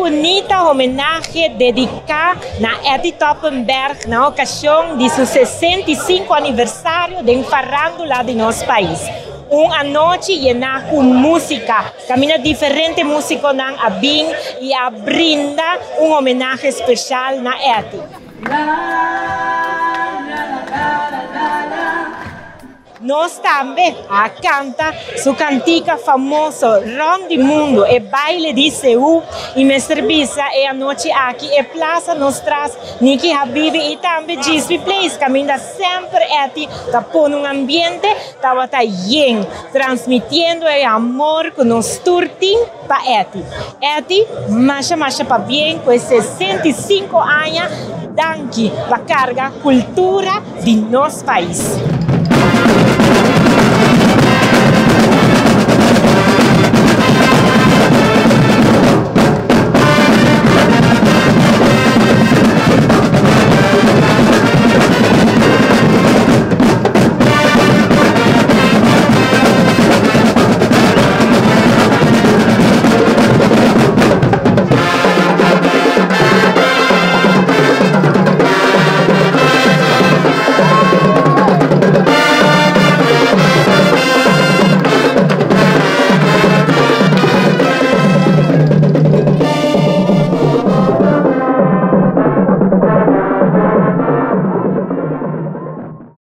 bonita homenagem dedicada a Eti Toppenberg na ocasião de seu 65 aniversário de farândula de nosso país. Uma noite llena com música, caminha diferente música nan a bing e a brinda homenagem especial na Eti. Nós também canta sua cantica famosa Ron do Mundo e baile de Seul e Mr. Bisa e a noite aqui e Plaza nos traz Nikki Habibi e também Gisby Place caminha sempre Eti tá por um ambiente tava tá yen transmitindo o amor com nos turtin para Eti. Eti marcha para bem com 65 anos danke para carga cultura de nosso país.